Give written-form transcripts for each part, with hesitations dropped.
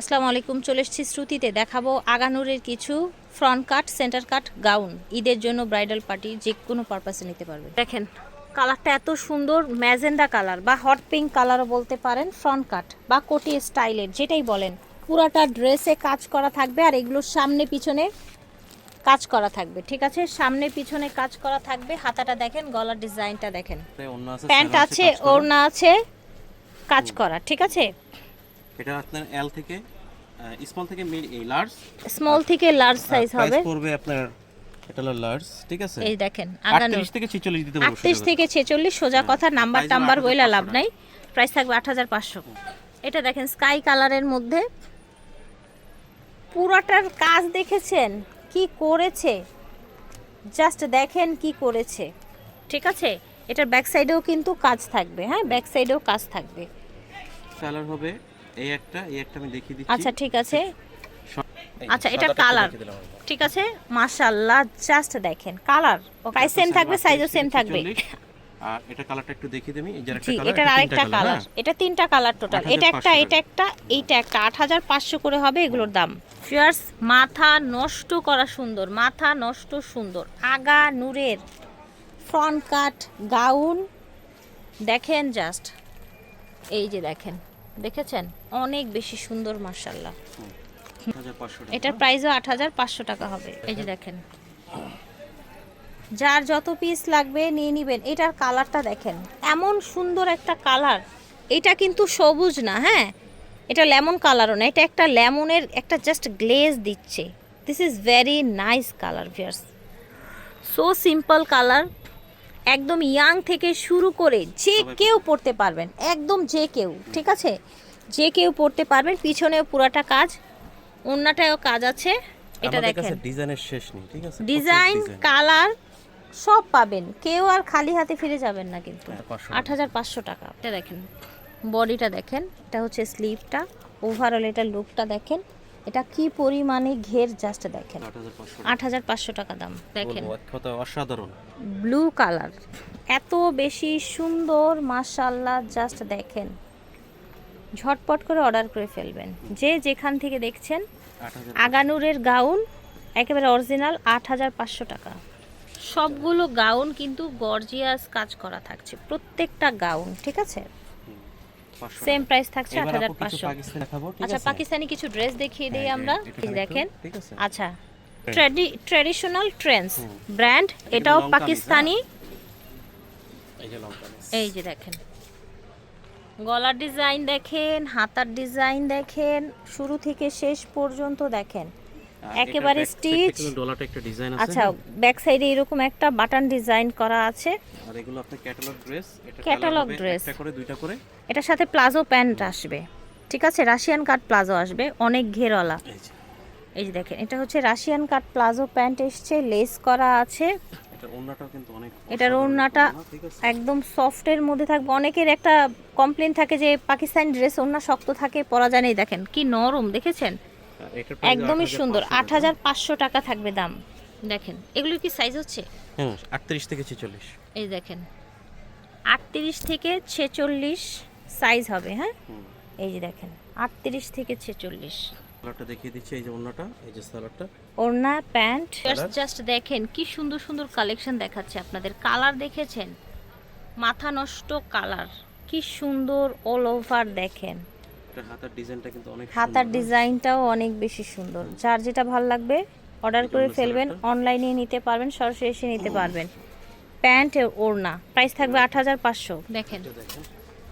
আসসালামু আলাইকুম, চলে এসেছি শ্রুতিতে। দেখাবো আগানুরের কিছু ফ্রন্ট কাট, সেন্টার কাট গাউন। ঈদের জন্য ব্রাইডাল পার্টি যে কোনো পারপাসে নিতে পারবে। দেখেন কালারটা এত সুন্দর, ম্যাজেন্ডা কালার বা হট পিঙ্ক কালারও বলতে পারেন। ফ্রন্ট কাট বা কোটি স্টাইলের যেটাই বলেন, পুরাটা ড্রেসে কাজ করা থাকবে। আর এগুলোর সামনে পিছনে কাজ করা থাকবে, ঠিক আছে? সামনে পিছনে কাজ করা থাকবে। হাতাটা দেখেন, গলার ডিজাইনটা দেখেন, প্যান্ট আছে, ওড়না আছে, কাজ করা, ঠিক আছে? এটা আপনার এল থেকে স্মল থেকে লার্জ, স্মল থেকে লার্জ সাইজ হবে। প্রাইস পড়বে আপনার, এটা হলো লার্জ, ঠিক আছে? এই দেখেন আগানো 38 থেকে 46 দিতে পারবো। 38 থেকে 46 সোজা কথা, নাম্বার বইলা লাভ নাই। প্রাইস থাকবে 8500। এটা দেখেন স্কাই কালারের মধ্যে, পুরাটার কাজ দেখেছেন কি করেছে? জাস্ট দেখেন কি করেছে, ঠিক আছে? এটার ব্যাক সাইডেও কিন্তু কাজ থাকবে, হ্যাঁ, ব্যাক সাইডেও কাজ থাকবে। কালার হবে এই একটা আমি দেখিয়ে দিচ্ছি। আচ্ছা ঠিক আছে, আচ্ছা এটা কালার, ঠিক আছে? মাশাআল্লাহ, জাস্ট দেখেন কালার। প্রাইস সেম থাকবে, সাইজও সেম থাকবে। আর এটা কালারটা একটু দেখিয়ে দেমি। এই যে একটা কালার, এটার আরেকটা কালার, এটা তিনটা কালার টোটাল। এটা একটা, এটা একটা, এইটা একটা। 8500 করে হবে এগুলোর দাম। ফিয়ার্স, মাথা নষ্ট করা সুন্দর, মাথা নষ্ট সুন্দর আগা নূরের ফ্রন্ট কাট গাউন। দেখেন জাস্ট, এই যে দেখেন, দেখেছেন? অনেক বেশি সুন্দর, মাশাআল্লাহ। 8500 টাকা। এটার প্রাইসও 8500 টাকা হবে। এই যে দেখেন, যার যত পিস লাগবে নিয়ে নেবেন। এটার কালারটা দেখেন, এমন সুন্দর একটা কালার। এটা কিন্তু সবুজ না, হ্যাঁ, এটা লেমন কালারও না, এটা একটা লেমনের একটা জাস্ট গ্লেজ দিচ্ছে। This is very nice colour viewers, so simple colour. একদম ইয়াং থেকে শুরু করে যে কেউ পড়তে পারবেন, একদম যে কেউ, ঠিক আছে? যে কেউ পড়তে পারবেন। পিছনেও পুরাটা কাজ, ওন্নাটায়ও কাজ আছে। এটা দেখেন, ডিজাইনের শেষ নেই, ঠিক আছে? ডিজাইন কালার সব পাবেন, কেউ আর খালি হাতে ফিরে যাবেন না কিন্তু। 8500 টাকা। এটা দেখেন, বডিটা দেখেন, এটা হচ্ছে স্লিভটা, ওভারঅল এটা লুকটা দেখেন। এটা কি পরিমাণে ঘের, জাস্ট দেখেন। 8500 টাকা দাম। দেখেন অসাধারণ ব্লু কালার, এত বেশি সুন্দর, মাশাআল্লাহ, জাস্ট দেখেন। ঝটপট করে অর্ডার করে ফেলবেন যে যেখান থেকে দেখছেন। আগানুরের গাউন একেবারে অরিজিনাল, 8500 টাকা। সবগুলো গাউন কিন্তু গর্জিয়াস কাজ করা থাকছে, প্রত্যেকটা গাউন, ঠিক আছে? সেম প্রাইস থাকছে 8500। আচ্ছা পাকিস্তানি কিছু ড্রেস দেখিয়ে দেই আমরা। দেখেন, আচ্ছা ট্র্যাডিশনাল ট্রেন্ডস ব্র্যান্ড, এটাও পাকিস্তানি। এই যে দেখেন, গলার ডিজাইন দেখেন, হাতার ডিজাইন দেখেন, শুরু থেকে শেষ পর্যন্ত দেখেন, একেবারে স্টিচ। আচ্ছা ব্যাক সাইডে এরকম একটা বাটন ডিজাইন করা আছে। আর এগুলো আপনার ক্যাটালগ ড্রেস, এটা ক্যাটালগ ড্রেস, একটা করে দুইটা করে। এটার সাথে প্লাজো প্যান্ট আসবে, ঠিক আছে? রাশিয়ান কাট প্লাজো আসবে, অনেক ঘেরওয়ালা। এই যে দেখেন, এটা হচ্ছে রাশিয়ান কাট প্লাজো প্যান্ট এসছে, লেস করা আছে। এটার ওড়নাটা একদম সফটের মধ্যে থাকবে। অনেকের একটা কমপ্লেন থাকে যে পাকিস্তানি ড্রেস ওড়না শক্ত থাকে, পরা যায় না। দেখেন কি নরম, দেখেছেন? একদমই সুন্দর। 8500 টাকা থাকবে দাম। দেখেন এগুলো কি সাইজ হচ্ছে? 38 থেকে 46। এই দেখেন 38 থেকে 46 সাইজ হবে, হ্যাঁ। এই যে দেখেন 38 থেকে 46। কালারটা দেখিয়ে দিচ্ছি, এই যে ওড়নাটা, এই যে সালোয়ারটা, ওড়না প্যান্ট। জাস্ট দেখেন কি সুন্দর সুন্দর কালেকশন দেখাচ্ছে আপনাদের। কালার দেখেছেন? মাথা নষ্ট কালার, কি সুন্দর অল ওভার। দেখেন হাতার ডিজাইনটা কিন্তু অনেক সুন্দর, হাতার ডিজাইনটাও অনেক বেশি সুন্দর। যার যেটা ভালো লাগবে অর্ডার করে ফেলবেন, অনলাইনে নিতে পারবেন, সরাসরি এসে নিতে পারবেন। প্যান্ট ওড়না প্রাইস থাকবে 8500। দেখেন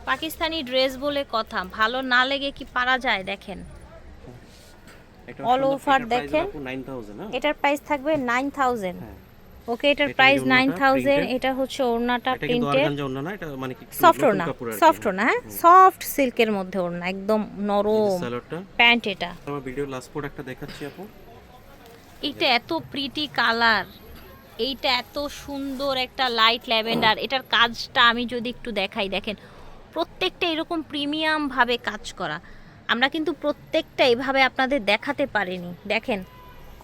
পাকিস্তানি ড্রেস বলে কথা, ভালো না লেগে কি পারা যায়? দেখেন অল ওভার দেখেন। এটার প্রাইস থাকবে 9000। ওকে, এটার প্রাইস 9000। এটা হচ্ছে ওড়নাটা প্রিন্টেড, সফট ওড়না, সফট ওড়না, হ্যাঁ, সফট সিল্কের মধ্যে ওড়না, একদম নরম। প্যান্ট এটা আমার ভিডিও লাস্ট প্রোডাক্টটা দেখাচ্ছি আপু। এটা এত প্রিটি কালার, এইটা এত সুন্দর একটা লাইট ল্যাভেন্ডার। এটার কাজটা আমি যদি একটু দেখাই, দেখেন প্রত্যেকটা এরকম প্রিমিয়াম ভাবে কাজ করা। আমরা কিন্তু প্রত্যেকটা এইভাবে আপনাদের দেখাতে পারিনি। দেখেন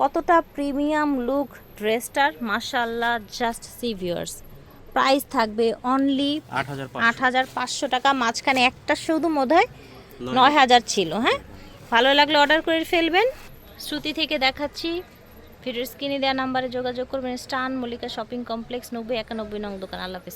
কতটা প্রিমিয়াম লুক ড্রেসটার, মাশাআল্লাহ, জাস্ট সি ভিউয়ার্স। প্রাইস থাকবে অনলি 8500 টাকা। মাঝখানে একটা শুধু বোধহয় 9000 ছিল, হ্যাঁ, ভালো লাগলে অর্ডার করে ফেলবেন। শ্রুতি থেকে দেখাচ্ছি, ভিডিওর স্ক্রিনে দেওয়া নাম্বারে যোগাযোগ করবেন। স্টান মল্লিকা শপিং কমপ্লেক্স 90 91 নং দোকান। আল্লাহ হাফেজ।